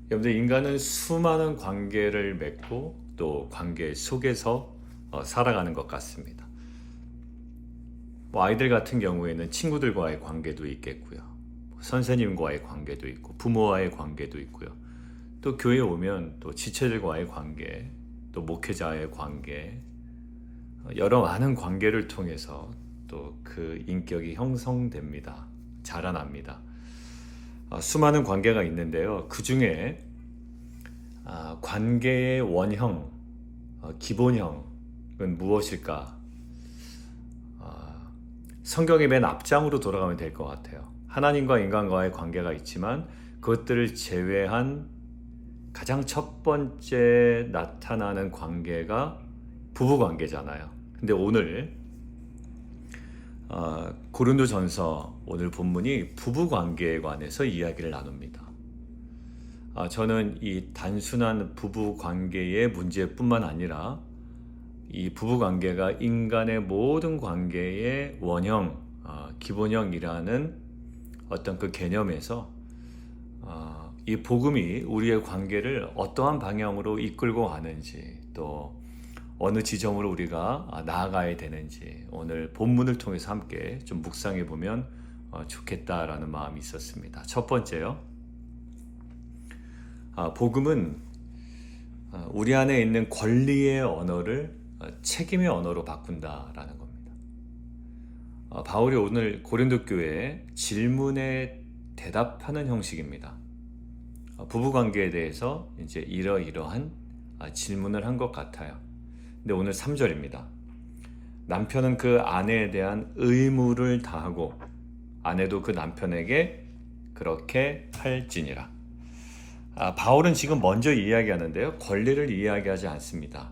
여러분들 인간은 수많은 관계를 맺고 또 관계 속에서 살아가는 것 같습니다. 뭐 아이들 같은 경우에는 친구들과의 관계도 있겠고요. 선생님과의 관계도 있고 부모와의 관계도 있고요. 또 교회에 오면 또 지체들과의 관계, 또 목회자의 관계, 여러 많은 관계를 통해서 또 그 인격이 형성됩니다. 자라납니다. 수많은 관계가 있는데요. 그 중에 관계의 원형, 기본형은 무엇일까? 성경의 맨 앞장으로 돌아가면 될 것 같아요. 하나님과 인간과의 관계가 있지만 그것들을 제외한 가장 첫 번째 나타나는 관계가 부부관계잖아요. 근데 오늘 고린도전서 오늘 본문이 부부관계에 관해서 이야기를 나눕니다. 저는 이 단순한 부부관계의 문제뿐만 아니라 이 부부관계가 인간의 모든 관계의 원형, 기본형이라는 어떤 그 개념에서 이 복음이 우리의 관계를 어떠한 방향으로 이끌고 가는지 또 어느 지점으로 우리가 나아가야 되는지 오늘 본문을 통해서 함께 좀 묵상해 보면 좋겠다라는 마음이 있었습니다. 첫 번째요. 복음은 우리 안에 있는 권리의 언어를 책임의 언어로 바꾼다라는 겁니다. 바울이 오늘 고린도 교회에 질문에 대답하는 형식입니다. 부부관계에 대해서 이제 이러이러한 질문을 한 것 같아요. 근데 오늘 3절입니다. 남편은 그 아내에 대한 의무를 다하고 아내도 그 남편에게 그렇게 할지니라. 바울은 지금 먼저 이야기하는데요. 권리를 이야기하지 않습니다.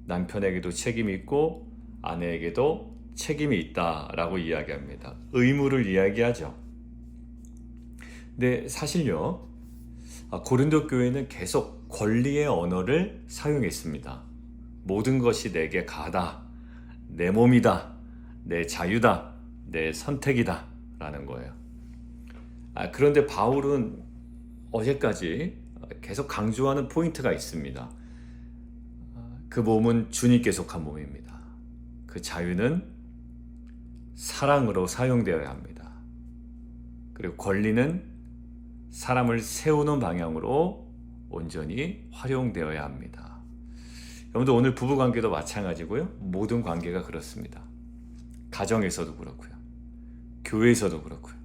남편에게도 책임이 있고 아내에게도 책임이 있다라고 이야기합니다. 의무를 이야기하죠. 근데 사실요. 고린도 교회는 계속 권리의 언어를 사용했습니다. 모든 것이 내게 가다, 내 몸이다, 내 자유다, 내 선택이다 라는 거예요. 그런데 바울은 어제까지 계속 강조하는 포인트가 있습니다. 그 몸은 주님께 속한 몸입니다. 그 자유는 사랑으로 사용되어야 합니다. 그리고 권리는 사람을 세우는 방향으로 온전히 활용되어야 합니다. 여러분들 오늘 부부관계도 마찬가지고요. 모든 관계가 그렇습니다. 가정에서도 그렇고요. 교회에서도 그렇고요.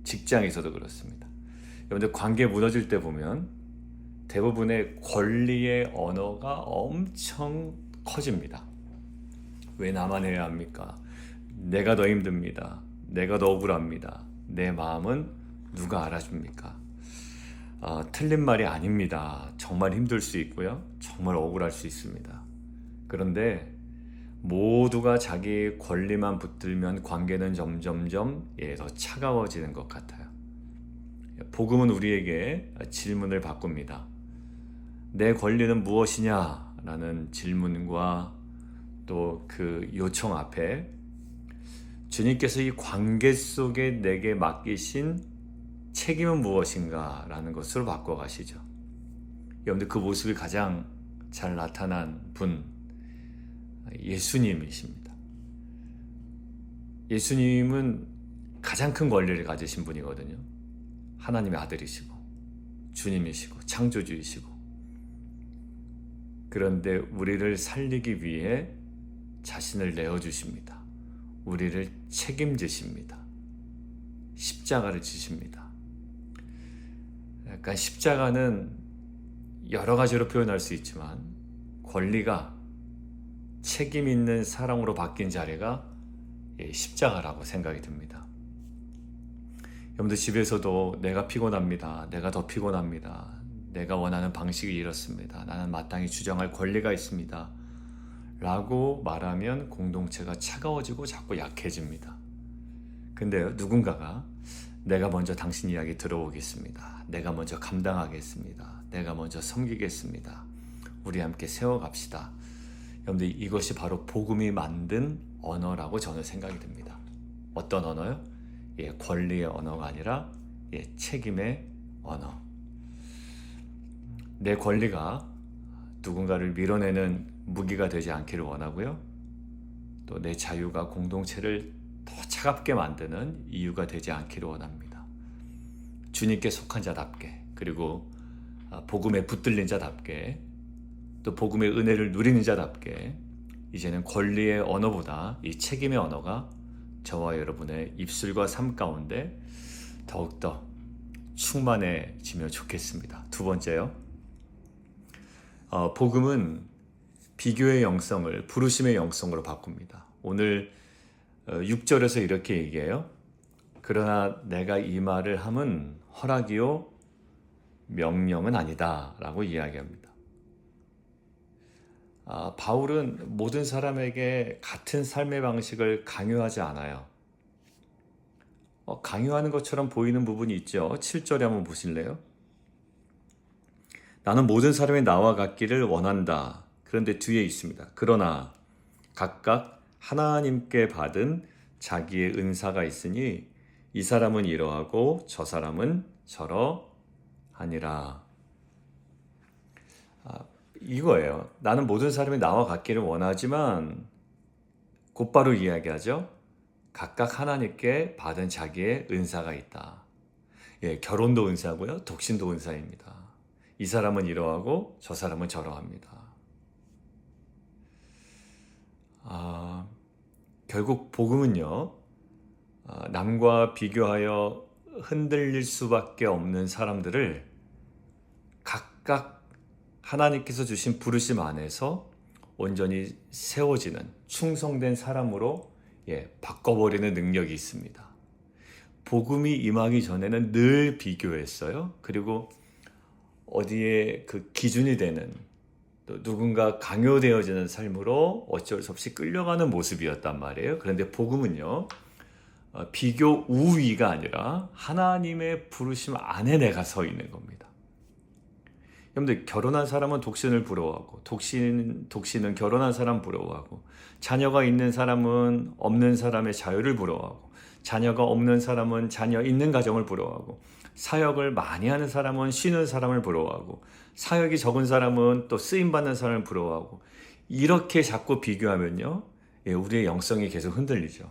직장에서도 그렇습니다. 여러분들 관계 무너질 때 보면 대부분의 권리의 언어가 엄청 커집니다. 왜 나만 해야 합니까? 내가 더 힘듭니다. 내가 더 억울합니다. 내 마음은 누가 알아줍니까? 틀린 말이 아닙니다. 정말 힘들 수 있고요. 정말 억울할 수 있습니다. 그런데 모두가 자기 권리만 붙들면 관계는 점점점 더 차가워지는 것 같아요. 복음은 우리에게 질문을 바꿉니다. 내 권리는 무엇이냐? 라는 질문과 또 그 요청 앞에 주님께서 이 관계 속에 내게 맡기신 책임은 무엇인가? 라는 것으로 바꿔가시죠. 여러분들 그 모습이 가장 잘 나타난 분 예수님이십니다. 예수님은 가장 큰 권리를 가지신 분이거든요. 하나님의 아들이시고 주님이시고 창조주이시고 그런데 우리를 살리기 위해 자신을 내어주십니다. 우리를 책임지십니다. 십자가를 지십니다. 그러니까 십자가는 여러 가지로 표현할 수 있지만 권리가 책임 있는 사랑으로 바뀐 자리가 십자가라고 생각이 듭니다. 여러분들 집에서도 내가 피곤합니다. 내가 더 피곤합니다. 내가 원하는 방식이 이렇습니다. 나는 마땅히 주장할 권리가 있습니다. 라고 말하면 공동체가 차가워지고 자꾸 약해집니다. 근데 누군가가 내가 먼저 당신 이야기 들어보겠습니다. 내가 먼저 감당하겠습니다. 내가 먼저 섬기겠습니다. 우리 함께 세워갑시다. 여러분들 이것이 바로 복음이 만든 언어라고 저는 생각이 듭니다. 어떤 언어요? 권리의 언어가 아니라 책임의 언어. 내 권리가 누군가를 밀어내는 무기가 되지 않기를 원하고요. 또 내 자유가 공동체를 더 차갑게 만드는 이유가 되지 않기를 원합니다. 주님께 속한 자답게, 그리고 복음에 붙들린 자답게, 또 복음의 은혜를 누리는 자답게, 이제는 권리의 언어보다 이 책임의 언어가 저와 여러분의 입술과 삶 가운데 더욱더 충만해지면 좋겠습니다. 두 번째요. 복음은 비교의 영성을 부르심의 영성으로 바꿉니다. 오늘 6절에서 이렇게 얘기해요. 그러나 내가 이 말을 함은 허락이요 명령은 아니다 라고 이야기합니다. 바울은 모든 사람에게 같은 삶의 방식을 강요하지 않아요. 강요하는 것처럼 보이는 부분이 있죠. 7절에 한번 보실래요? 나는 모든 사람이 나와 같기를 원한다. 그런데 뒤에 있습니다. 그러나 각각 하나님께 받은 자기의 은사가 있으니 이 사람은 이러하고 저 사람은 저러하니라. 이거예요. 나는 모든 사람이 나와 같기를 원하지만 곧바로 이야기하죠. 각각 하나님께 받은 자기의 은사가 있다. 결혼도 은사고요. 독신도 은사입니다. 이 사람은 이러하고 저 사람은 저러합니다. 결국 복음은요, 남과 비교하여 흔들릴 수밖에 없는 사람들을 각각 하나님께서 주신 부르심 안에서 온전히 세워지는 충성된 사람으로 바꿔버리는 능력이 있습니다. 복음이 임하기 전에는 늘 비교했어요. 그리고 어디에 그 기준이 되는, 또 누군가 강요되어지는 삶으로 어쩔 수 없이 끌려가는 모습이었단 말이에요. 그런데 복음은요, 비교 우위가 아니라 하나님의 부르심 안에 내가 서 있는 겁니다. 여러분들, 결혼한 사람은 독신을 부러워하고 독신은 결혼한 사람 부러워하고, 자녀가 있는 사람은 없는 사람의 자유를 부러워하고, 자녀가 없는 사람은 자녀 있는 가정을 부러워하고, 사역을 많이 하는 사람은 쉬는 사람을 부러워하고, 사역이 적은 사람은 또 쓰임받는 사람을 부러워하고, 이렇게 자꾸 비교하면요, 우리의 영성이 계속 흔들리죠.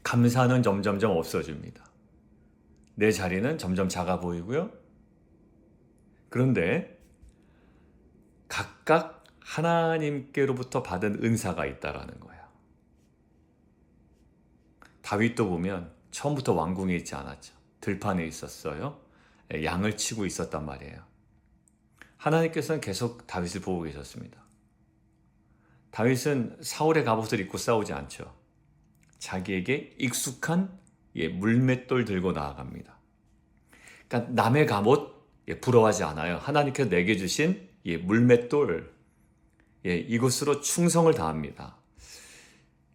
감사는 점점점 없어집니다. 내 자리는 점점 작아 보이고요. 그런데 각각 하나님께로부터 받은 은사가 있다라는 거예요. 다윗도 보면 처음부터 왕궁에 있지 않았죠. 들판에 있었어요. 양을 치고 있었단 말이에요. 하나님께서는 계속 다윗을 보고 계셨습니다. 다윗은 사울의 갑옷을 입고 싸우지 않죠. 자기에게 익숙한 물맷돌 들고 나아갑니다. 그러니까 남의 갑옷 부러워하지 않아요. 하나님께서 내게 주신 물맷돌, 이것으로 충성을 다합니다.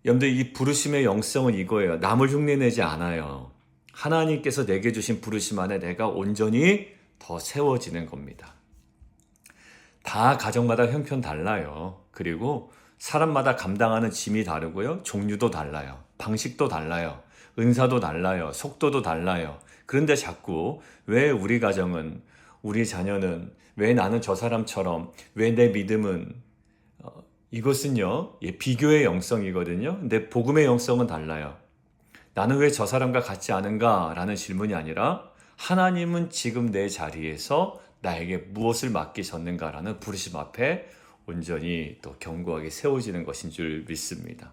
여러분들, 이 부르심의 영성은 이거예요. 남을 흉내내지 않아요. 하나님께서 내게 주신 부르심 안에 내가 온전히 더 세워지는 겁니다. 다 가정마다 형편 달라요. 그리고 사람마다 감당하는 짐이 다르고요. 종류도 달라요. 방식도 달라요. 은사도 달라요. 속도도 달라요. 그런데 자꾸 왜 우리 가정은, 우리 자녀는, 왜 나는 저 사람처럼, 왜 내 믿음은, 이것은요, 비교의 영성이거든요. 근데 복음의 영성은 달라요. 나는 왜 저 사람과 같지 않은가? 라는 질문이 아니라, 하나님은 지금 내 자리에서 나에게 무엇을 맡기셨는가? 라는 부르심 앞에 온전히 또 견고하게 세워지는 것인 줄 믿습니다.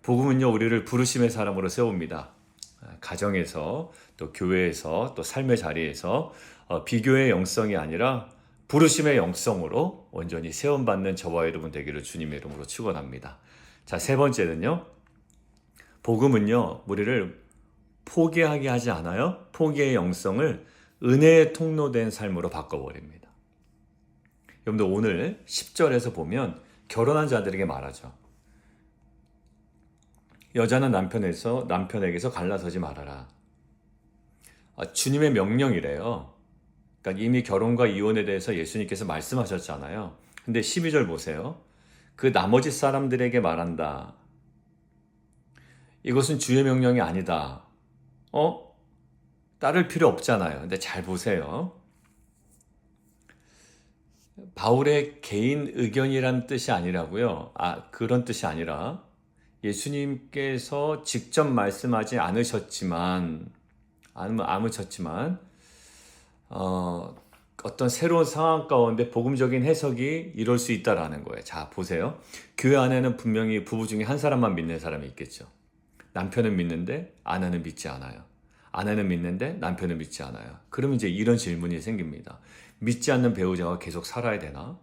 복음은요, 우리를 부르심의 사람으로 세웁니다. 가정에서, 또 교회에서, 또 삶의 자리에서 비교의 영성이 아니라 부르심의 영성으로 온전히 세움받는 저와 여러분 되기를 주님의 이름으로 축원합니다. 자, 세 번째는요, 복음은요, 우리를 포기하게 하지 않아요. 포기의 영성을 은혜의 통로된 삶으로 바꿔버립니다. 여러분들, 오늘 10절에서 보면 결혼한 자들에게 말하죠. 여자는 남편에게서 갈라서지 말아라. 주님의 명령이래요. 그러니까 이미 결혼과 이혼에 대해서 예수님께서 말씀하셨잖아요. 근데 12절 보세요. 그 나머지 사람들에게 말한다. 이것은 주의 명령이 아니다. 따를 필요 없잖아요. 근데 잘 보세요. 바울의 개인 의견이란 뜻이 아니라고요. 그런 뜻이 아니라 예수님께서 직접 말씀하지 않으셨지만 어떤 새로운 상황 가운데 복음적인 해석이 이럴 수 있다라는 거예요. 자, 보세요. 교회 안에는 분명히 부부 중에 한 사람만 믿는 사람이 있겠죠. 남편은 믿는데 아내는 믿지 않아요. 아내는 믿는데 남편은 믿지 않아요. 그러면 이제 이런 질문이 생깁니다. 믿지 않는 배우자와 계속 살아야 되나?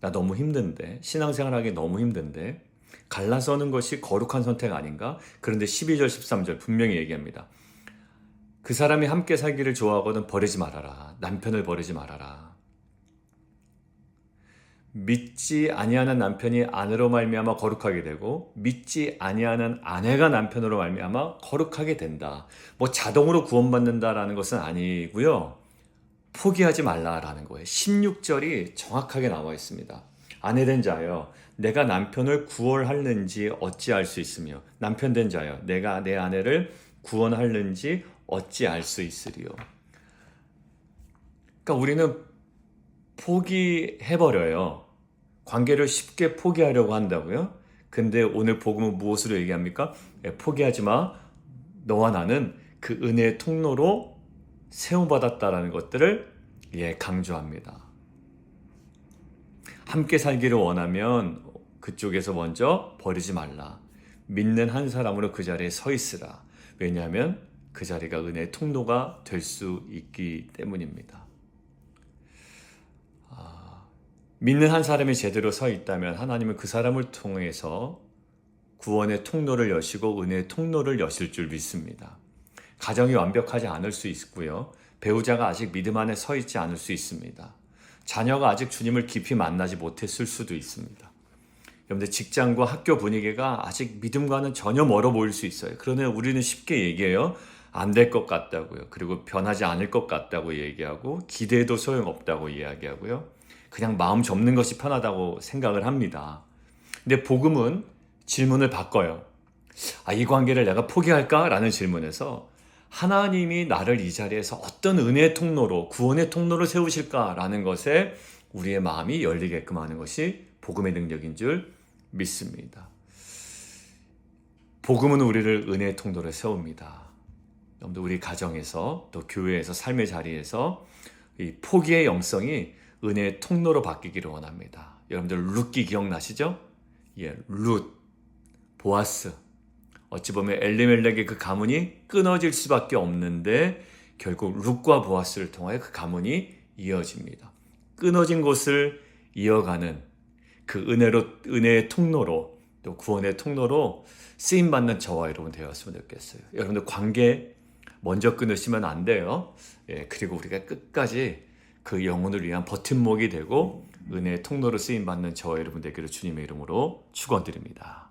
나 너무 힘든데, 신앙생활하기 너무 힘든데, 갈라서는 것이 거룩한 선택 아닌가? 그런데 12절, 13절 분명히 얘기합니다. 그 사람이 함께 살기를 좋아하거든 버리지 말아라. 남편을 버리지 말아라. 믿지 아니하는 남편이 아내로 말미암아 거룩하게 되고 믿지 아니하는 아내가 남편으로 말미암아 거룩하게 된다. 뭐 자동으로 구원받는다라는 것은 아니고요. 포기하지 말라라는 거예요. 16절이 정확하게 나와 있습니다. 아내된 자여 내가 남편을 구원하는지 어찌 알 수 있으며 남편 된 자여 내가 내 아내를 구원하는지 어찌 알 수 있으리요. 그러니까 우리는 포기해버려요. 관계를 쉽게 포기하려고 한다고요. 근데 오늘 복음은 무엇으로 얘기합니까? 포기하지 마. 너와 나는 그 은혜의 통로로 세움받았다라는 것들을 강조합니다. 함께 살기를 원하면 그쪽에서 먼저 버리지 말라. 믿는 한 사람으로 그 자리에 서 있으라. 왜냐하면 그 자리가 은혜의 통로가 될 수 있기 때문입니다. 믿는 한 사람이 제대로 서 있다면 하나님은 그 사람을 통해서 구원의 통로를 여시고 은혜의 통로를 여실 줄 믿습니다. 가정이 완벽하지 않을 수 있고요. 배우자가 아직 믿음 안에 서 있지 않을 수 있습니다. 자녀가 아직 주님을 깊이 만나지 못했을 수도 있습니다. 여러분들 직장과 학교 분위기가 아직 믿음과는 전혀 멀어 보일 수 있어요. 그러나 우리는 쉽게 얘기해요. 안 될 것 같다고요. 그리고 변하지 않을 것 같다고 얘기하고 기대해도 소용없다고 이야기하고요. 그냥 마음 접는 것이 편하다고 생각을 합니다. 근데 복음은 질문을 바꿔요. 이 관계를 내가 포기할까? 라는 질문에서 하나님이 나를 이 자리에서 어떤 은혜의 통로로 구원의 통로를 세우실까? 라는 것에 우리의 마음이 열리게끔 하는 것이 복음의 능력인 줄 믿습니다. 복음은 우리를 은혜의 통로로 세웁니다. 여러분들 우리 가정에서 또 교회에서 삶의 자리에서 이 포기의 영성이 은혜의 통로로 바뀌기를 원합니다. 여러분들 룻기 기억나시죠? 룻, 보아스. 어찌 보면 엘리멜렉의 그 가문이 끊어질 수밖에 없는데 결국 룻과 보아스를 통하여 그 가문이 이어집니다. 끊어진 곳을 이어가는 그 은혜의 통로로 또 구원의 통로로 쓰임받는 저와 여러분 되었으면 좋겠어요. 여러분들 관계 먼저 끊으시면 안 돼요. 그리고 우리가 끝까지 그 영혼을 위한 버팀목이 되고 은혜의 통로로 쓰임받는 저와 여러분 되기를 주님의 이름으로 축원드립니다.